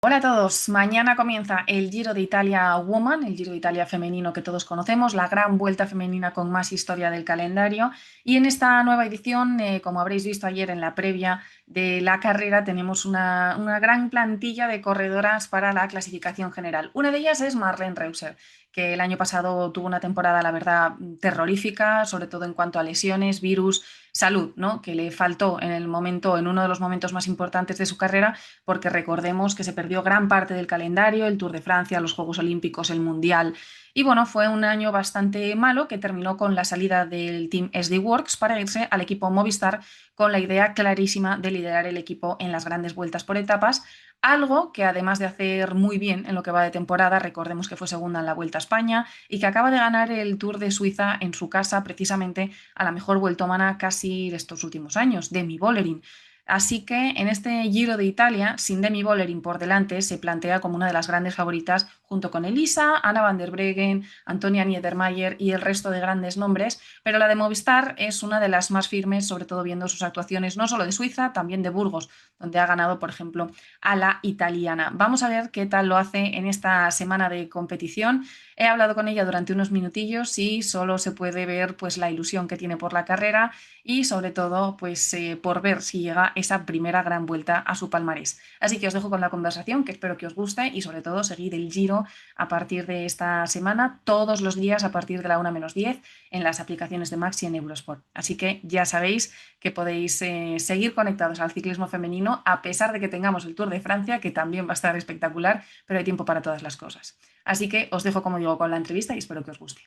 Hola a todos, mañana comienza el Giro de Italia Woman, el Giro de Italia femenino que todos conocemos, la gran vuelta femenina con más historia del calendario. Y en esta nueva edición, como habréis visto ayer en la previa de la carrera, tenemos una gran plantilla de corredoras para la clasificación general. Una de ellas es Marlen Reusser, que el año pasado tuvo una temporada, la verdad, terrorífica, sobre todo en cuanto a lesiones, virus, salud, ¿no? Que le faltó en el momento, en uno de los momentos más importantes de su carrera, porque recordemos que se perdió gran parte del calendario, el Tour de Francia, los Juegos Olímpicos, el Mundial. Y bueno, fue un año bastante malo que terminó con la salida del Team SD Worx para irse al equipo Movistar con la idea clarísima de liderar el equipo en las grandes vueltas por etapas, algo que además de hacer muy bien en lo que va de temporada, recordemos que fue segunda en la Vuelta a España y que acaba de ganar el Tour de Suiza en su casa precisamente a la mejor vueltómana casi de estos últimos años, Demi Vollering. Así que en este Giro de Italia, sin Demi Vollering por delante, se plantea como una de las grandes favoritas junto con Elisa, Anna van der Breggen, Antonia Niedermayer y el resto de grandes nombres, pero la de Movistar es una de las más firmes, sobre todo viendo sus actuaciones no solo de Suiza, también de Burgos, donde ha ganado, por ejemplo, a la italiana. Vamos a ver qué tal lo hace en esta semana de competición. He hablado con ella durante unos minutillos y solo se puede ver pues la ilusión que tiene por la carrera y sobre todo pues por ver si llega esa primera gran vuelta a su palmarés. Así que os dejo con la conversación, que espero que os guste y sobre todo seguid el Giro a partir de esta semana, todos los días a partir de la 1 menos 10 en las aplicaciones de Max y en Eurosport. Así que ya sabéis que podéis seguir conectados al ciclismo femenino a pesar de que tengamos el Tour de Francia, que también va a estar espectacular, pero hay tiempo para todas las cosas. Así que os dejo, como digo, con la entrevista y espero que os guste.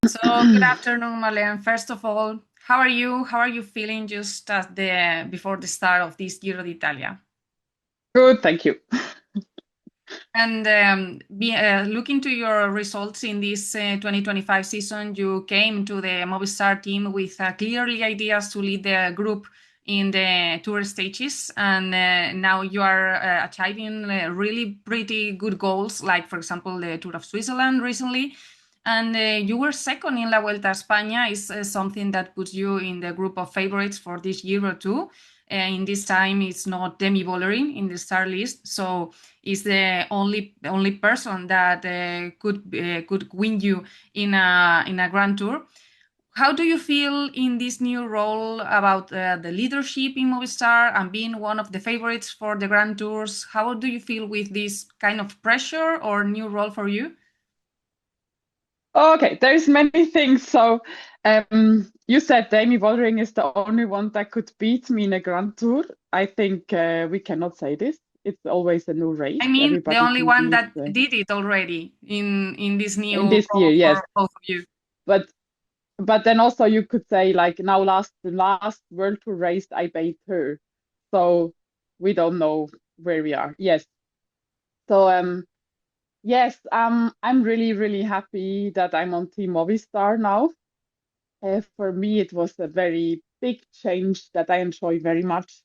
So, good afternoon, Marlene. First of all, how are you? How are you feeling just at the before the start of this Giro d'Italia? Good, thank you. And looking to your results in this 2025 season, you came to the Movistar team with clearly ideas to lead the group in the tour stages, and now you are achieving really pretty good goals, like for example the Tour of Switzerland recently. And you were second in La Vuelta a España, is something that puts you in the group of favorites for this year or two. In this time, it's not Demi Vollering in the star list, so is the only person that could win you in a Grand Tour. How do you feel in this new role about the leadership in Movistar and being one of the favorites for the Grand Tours? How do you feel with this kind of pressure or new role for you? Okay, there's many things. So, you said Demi Vollering is the only one that could beat me in a Grand Tour. I think we cannot say this. It's always a new race. I mean, the Everybody only can one beat that did it already in this new in this year, role yes. for both of you. But then also you could say like now the last World Tour race I beat her. So we don't know where we are. Yes. So yes, I'm really really happy that I'm on Team Movistar now. For me, it was a very big change that I enjoy very much.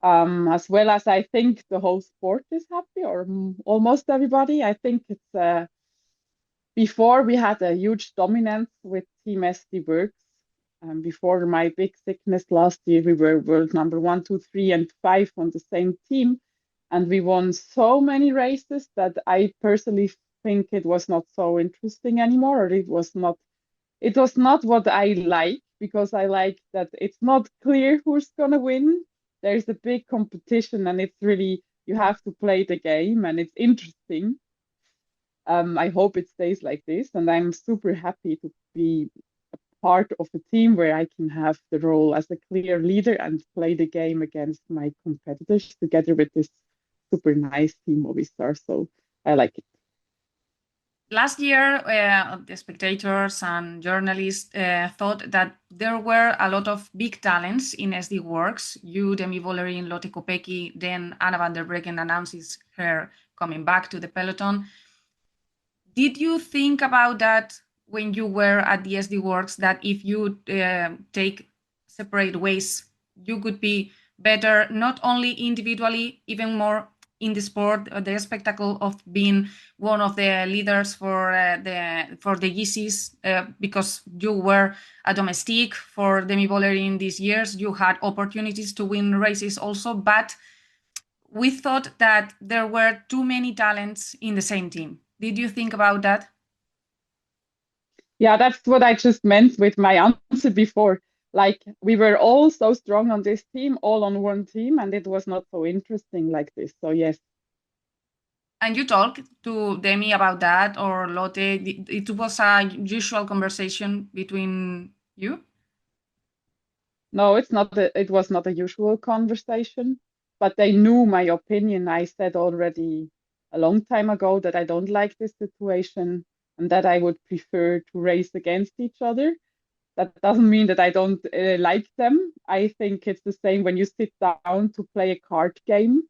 As well as I think the whole sport is happy, or almost everybody. I think it's before we had a huge dominance with Team SD Worx. Before my big sickness last year, we were world number 1, 2, 3, and 5 on the same team, and we won so many races that I personally think it was not so interesting anymore, or it was not what I like, because I like that it's not clear who's gonna win. There's a big competition and it's really, you have to play the game and it's interesting. I hope it stays like this, and I'm super happy to be part of a team where I can have the role as a clear leader and play the game against my competitors together with this super nice team Movistar. So I like it. Last year, the spectators and journalists thought that there were a lot of big talents in SD Worx. You, Demi Vollering, Lotte Kopecky, then Anna van der Breggen announces her coming back to the peloton. Did you think about that when you were at the SD Worx, that if you take separate ways, you could be better, not only individually, even more in the sport, the spectacle of being one of the leaders for the GCs, because you were a domestique for Demi Vollering these years. You had opportunities to win races also, but we thought that there were too many talents in the same team. Did you think about that? Yeah, that's what I just meant with my answer before. Like we were all so strong on this team, all on one team, and it was not so interesting like this. So yes. And you talked to Demi about that, or Lotte? It was a usual conversation between you? No, it was not a usual conversation, but they knew my opinion. I said already a long time ago that I don't like this situation and that I would prefer to race against each other. That doesn't mean that I don't like them. I think it's the same when you sit down to play a card game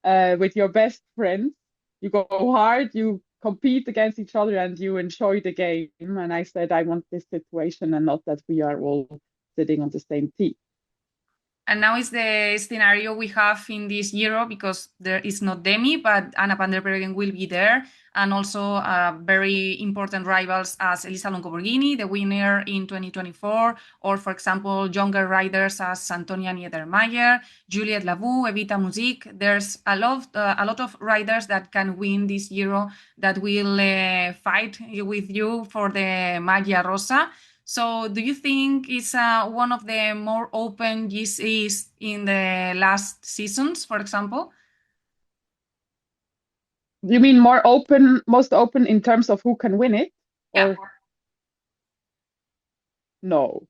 with your best friends. You go hard, you compete against each other, and you enjoy the game. And I said, I want this situation and not that we are all sitting on the same team. And now is the scenario we have in this Giro, because there is not Demi, but Anna van der Breggen will be there. And also very important rivals as Elisa Longo Borghini, the winner in 2024, or for example, younger riders as Antonia Niedermayer, Juliette Lavou, Evita Muzik. There's a lot of riders that can win this Giro that will fight with you for the Maglia Rosa. So do you think it's one of the more open GCs in the last seasons, for example? You mean more open, most open in terms of who can win it? Yeah. Or no,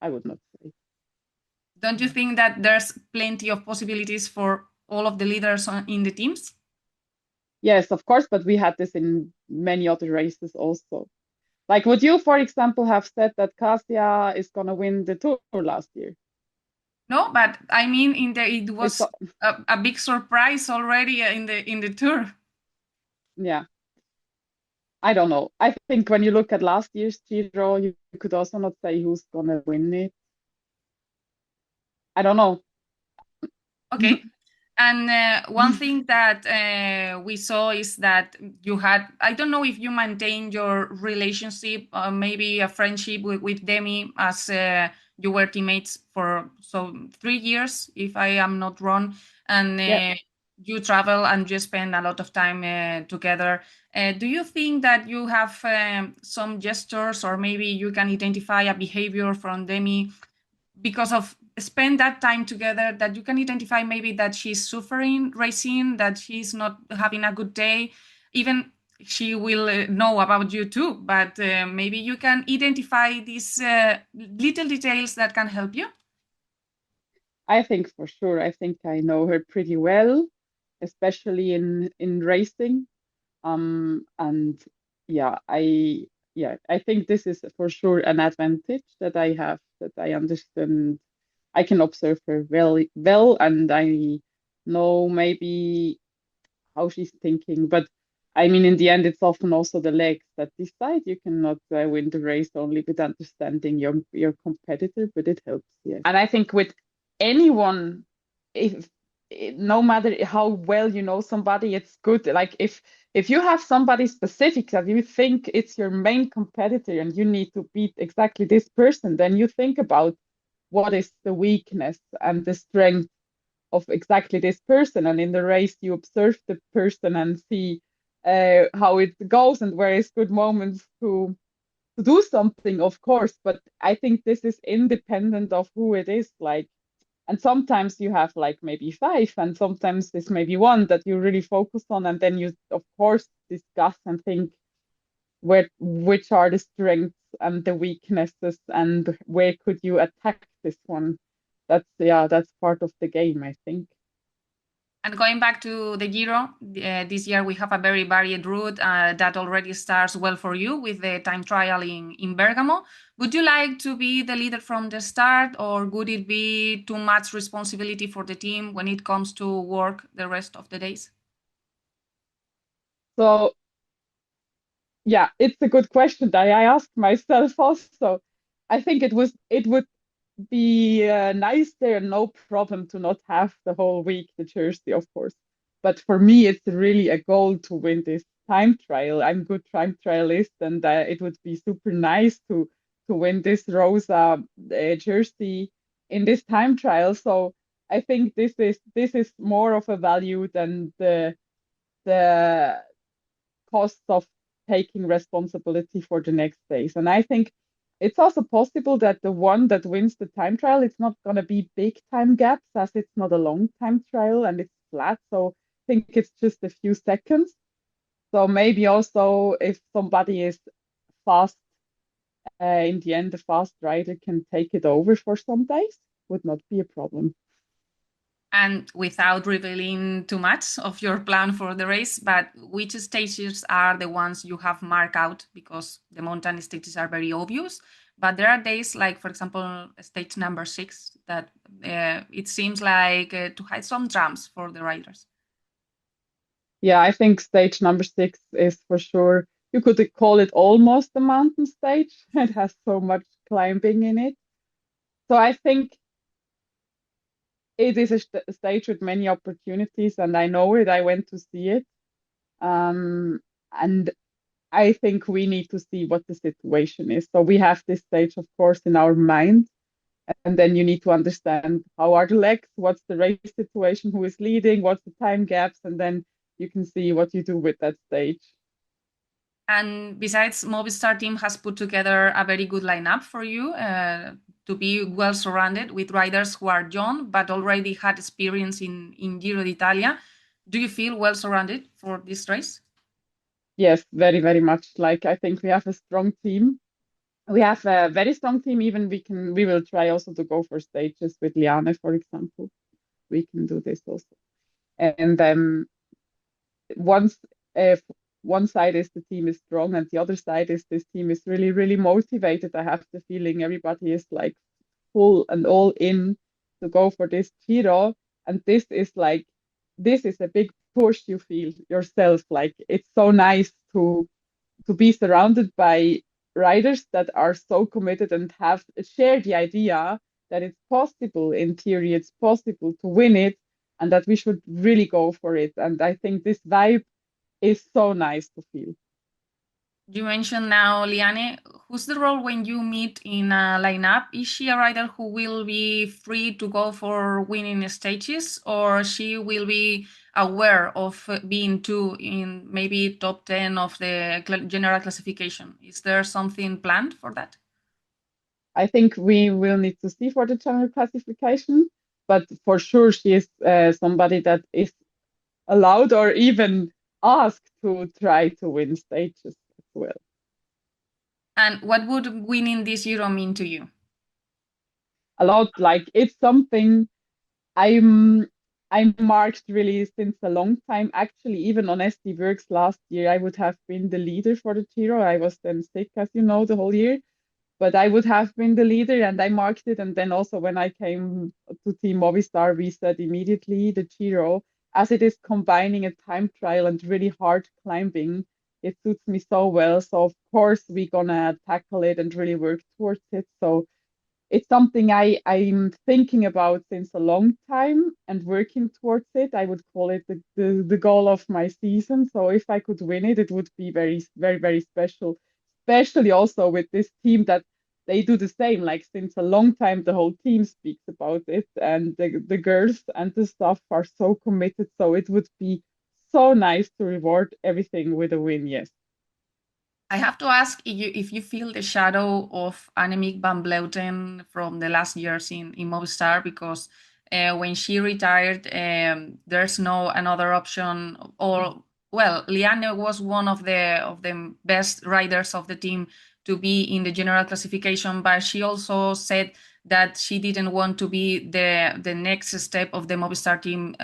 I would not say. Don't you think that there's plenty of possibilities for all of the leaders in the teams? Yes, of course, but we had this in many other races also. Like, would you, for example, have said that Kasia is going to win the Tour last year? No, but I mean, it It's was a big surprise already in the tour. yeah. I don't know. I think when you look at last year's Giro, you could also not say who's going to win it. I don't know. Okay. And one thing that we saw is that you had, I don't know if you maintain your relationship, maybe a friendship with Demi, as you were teammates for 3 years, if I am not wrong. And Yeah. you travel and you spend a lot of time together. Do you think that you have some gestures, or maybe you can identify a behavior from Demi because of spend that time together, that you can identify maybe that she's suffering racing, that she's not having a good day? Even she will know about you too, but maybe you can identify these little details that can help you. I think for sure. I think I know her pretty well, especially in racing. And I think this is for sure an advantage that I have, that I understand. I can observe her well, and I know maybe how she's thinking. But I mean, in the end, it's often also the legs that decide. You cannot win the race only with understanding your competitor, but it helps. Yeah, and I think with anyone, if no matter how well you know somebody, it's good. Like if you have somebody specific that you think it's your main competitor and you need to beat exactly this person, then you think about what is the weakness and the strength of exactly this person. And in the race, you observe the person and see how it goes and where is good moments to do something, of course. But I think this is independent of who it is. Like, and sometimes you have like maybe five, and sometimes it's maybe one that you really focus on, and then you of course discuss and think which are the strengths and the weaknesses, and where could you attack this one. That's part of the game, I think. And going back to the Giro, this year we have a very varied route that already starts well for you with the time trial in Bergamo. Would you like to be the leader from the start, or would it be too much responsibility for the team when it comes to work the rest of the days? So yeah, it's a good question that I asked myself also. I think it would be nice there, no problem to not have the whole week the jersey, of course. But for me, it's really a goal to win this time trial. I'm a good time trialist, and it would be super nice to win this Rosa jersey in this time trial. So I think this is more of a value than the cost of taking responsibility for the next days. And I think it's also possible that the one that wins the time trial, it's not going to be big time gaps, as it's not a long time trial and it's flat. So I think it's just a few seconds. So maybe also if somebody is fast, in the end, the fast rider can take it over for some days, would not be a problem. And without revealing too much of your plan for the race, but which stages are the ones you have marked out? Because the mountain stages are very obvious, but there are days like, for example, stage number 6, that it seems like to hide some jumps for the riders. Yeah, I think stage number 6 is for sure, you could call it almost a mountain stage. It has so much climbing in it. So I think it is a stage with many opportunities, and I know it. I went to see it. And I think we need to see what the situation is. So we have this stage, of course, in our mind. And then you need to understand how are the legs, what's the race situation, who is leading, what's the time gaps, and then you can see what you do with that stage. And besides, Movistar Team has put together a very good lineup for you to be well surrounded with riders who are young but already had experience in Giro d'Italia. Do you feel well surrounded for this race? Yes, very, very much. Like I think we have a strong team. We have a very strong team. Even we will try also to go for stages with Liane, for example. We can do this also. And once if one side is the team is strong and the other side is this team is really, really motivated. I have the feeling everybody is like full and all in to go for this Giro. And this is a big push you feel yourself. Like it's so nice to be surrounded by riders that are so committed and have shared the idea that it's possible, in theory, it's possible to win it, and that we should really go for it. And I think this vibe is so nice to feel. You mentioned now Liane. Who's the role when you meet in a lineup? Is she a rider who will be free to go for winning stages, or she will be aware of being two in maybe top 10 of the general classification? Is there something planned for that? I think we will need to see for the general classification, but for sure she is somebody that is allowed or even asked to try to win stages as well. And what would winning this Euro mean to you? A lot, like it's something I'm marked really since a long time. Actually, even on SD Worx last year, I would have been the leader for the Giro. I was then sick, as you know, the whole year. But I would have been the leader and I marked it. And then also when I came to Team Movistar, we said immediately the Giro, as it is combining a time trial and really hard climbing, it suits me so well. So of course we're gonna tackle it and really work towards it. So it's something I'm thinking about since a long time and working towards it. I would call it the goal of my season. So if I could win it, it would be very, very, very special, especially also with this team that they do the same. Like since a long time, the whole team speaks about it, and the girls and the staff are so committed. So it would be so nice to reward everything with a win. Yes. I have to ask if you feel the shadow of Annemiek van Vleuten from the last years in Movistar, because when she retired, there's no another option. Or well, Liane was one of the best riders of the team to be in the general classification, but she also said that she didn't want to be the next step of the Movistar team,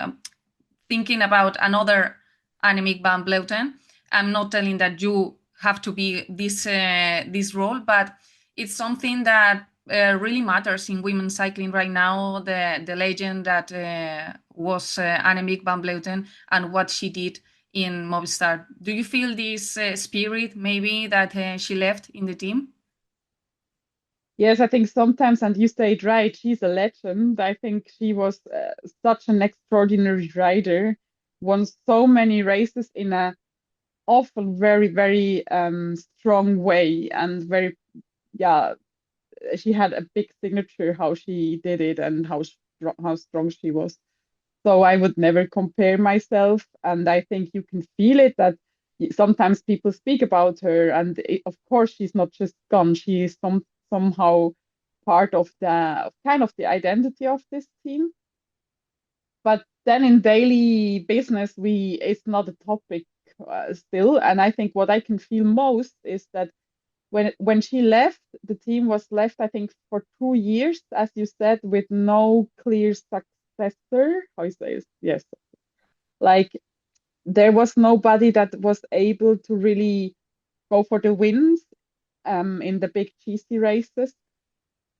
thinking about another Annemiek van Vleuten. I'm not telling that you have to be this role, but it's something that really matters in women's cycling right now. The legend that was Annemiek van Vleuten and what she did in Movistar. Do you feel this spirit maybe that she left in the team? Yes, I think sometimes, and you said right, she's a legend. I think she was such an extraordinary rider. won so many races in a often very, very strong way, and very, yeah, she had a big signature how she did it and how strong she was. So I would never compare myself, and I think you can feel it that sometimes people speak about her, and of course she's not just gone. She is somehow part of the kind of the identity of this team. But then in daily business, it's not a topic still. And I think what I can feel most is that when she left, the team was left, I think, for 2 years, as you said, with no clear successor. How you say it? Yes, like there was nobody that was able to really go for the wins in the big GC races.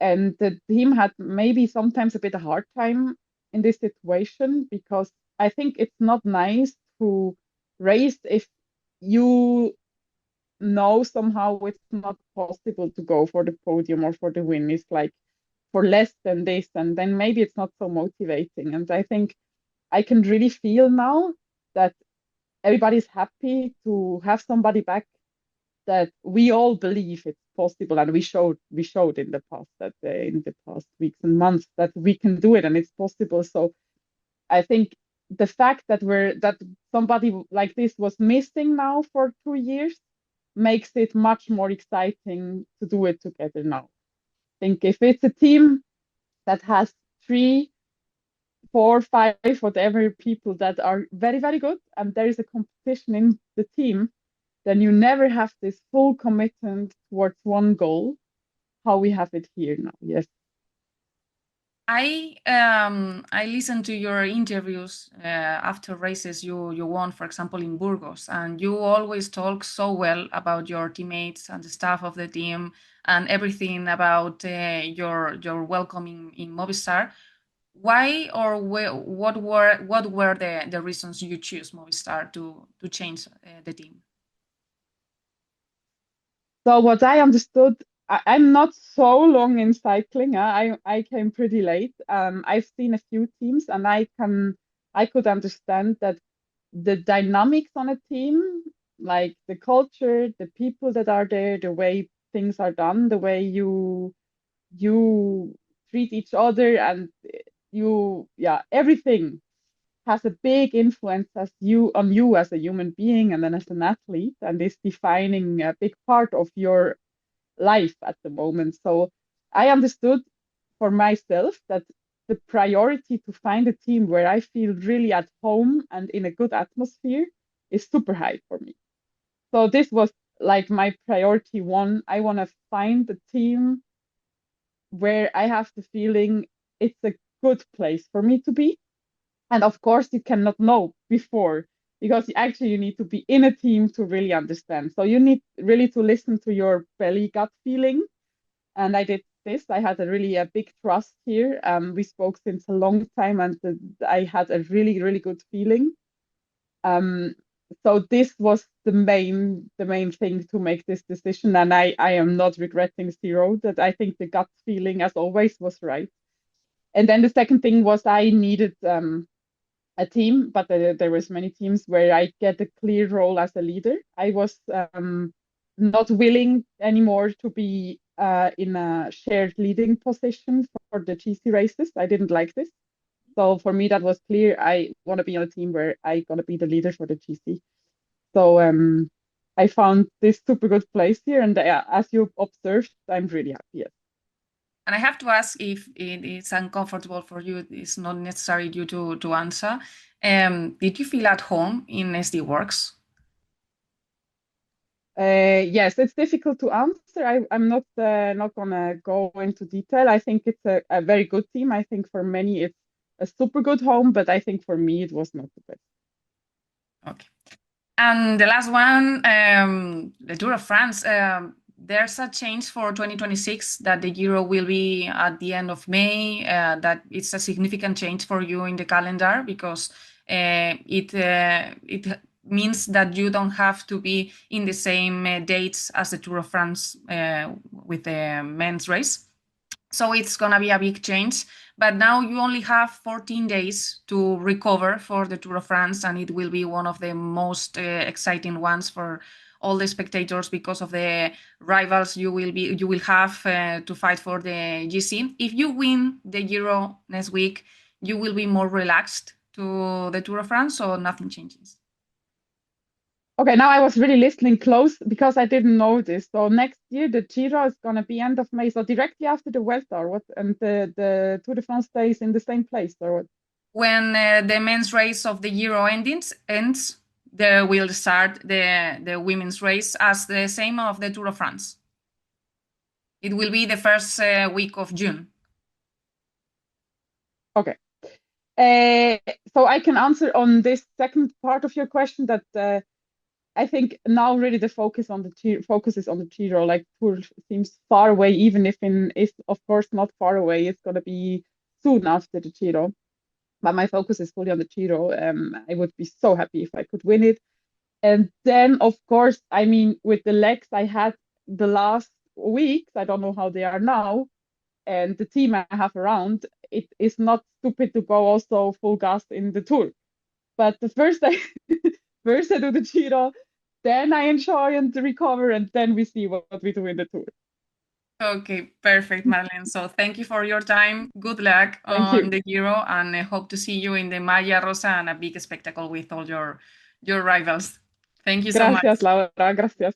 And the team had maybe sometimes a bit of hard time in this situation, because I think it's not nice to race if you know somehow it's not possible to go for the podium or for the win. It's like for less than this, and then maybe it's not so motivating. And I think I can really feel now that everybody's happy to have somebody back, that we all believe it's possible, and we showed in the past that in the past weeks and months that we can do it and it's possible. So I think the fact that somebody like this was missing now for 2 years makes it much more exciting to do it together now. I think if it's a team that has 3, 4, 5, whatever people that are very, very good, and there is a competition in the team, then you never have this full commitment towards one goal, how we have it here now. Yes. I listened to your interviews after races you won, for example, in Burgos, and you always talk so well about your teammates and the staff of the team and everything about your welcome in Movistar. Why or what were the reasons you choose Movistar to change the team? So what I understood, I'm not so long in cycling. I came pretty late. I've seen a few teams, and I could understand that the dynamics on a team, like the culture, the people that are there, the way things are done, the way you treat each other, and yeah, everything has a big influence on you as a human being and then as an athlete, and is defining a big part of your life at the moment. So I understood for myself that the priority to find a team where I feel really at home and in a good atmosphere is super high for me. So this was like my priority one. I want to find a team where I have the feeling it's a good place for me to be. And of course, you cannot know before, because actually you need to be in a team to really understand. So you need really to listen to your belly gut feeling. And I did this. I had a big trust here. We spoke since a long time, and I had a really, really good feeling. So this was the main thing to make this decision, and I am not regretting zero. That I think the gut feeling, as always, was right. And then the second thing was I needed a team, but there was many teams where I get a clear role as a leader. I was not willing anymore to be in a shared leading position for the GC races. I didn't like this. So for me, that was clear. I want to be on a team where I gonna be the leader for the GC. So I found this super good place here, and as you observed, I'm really happy. Yes. And I have to ask if it is uncomfortable for you. It's not necessary you to answer. Did you feel at home in SD Worx? Yes, it's difficult to answer. I'm not gonna go into detail. I think it's a very good team. I think for many it's a super good home, but I think for me it was not the best. Okay. And the last one, the Tour of France. There's a change for 2026 that the Giro will be at the end of May. That it's a significant change for you in the calendar because it means that you don't have to be in the same dates as the Tour of France with the men's race. So it's gonna be a big change. But now you only have 14 days to recover for the Tour de France, and it will be one of the most exciting ones for all the spectators because of the rivals you will have to fight for the GC. If you win the Giro next week, you will be more relaxed to the Tour de France, so nothing changes. Okay, now I was really listening close because I didn't know this. So next year the Giro is gonna be end of May, so directly after the Vuelta or what? And the Tour de France stays in the same place or what? When the men's race of the Giro ends, there will start the women's race as the same of the Tour de France. It will be the first week of June. Okay. So I can answer on this second part of your question that I think now really the focus is on the Giro. Like Tour seems far away, even if it's of course not far away. It's gonna be soon after the Giro, but my focus is fully on the Giro. I would be so happy if I could win it. And then of course, I mean, with the legs I had the last weeks, I don't know how they are now, and the team I have around, it is not stupid to go also full gas in the Tour. But the first I first I do the Giro, then I enjoy and recover, and then we see what we do in the Tour. Okay, perfect, Marlen. So thank you for your time. Good luck Thank on you. the Giro, and I hope to see you in the Maya Rosa and a big spectacle with all your rivals. Thank you so much. Gracias, Laura. Gracias.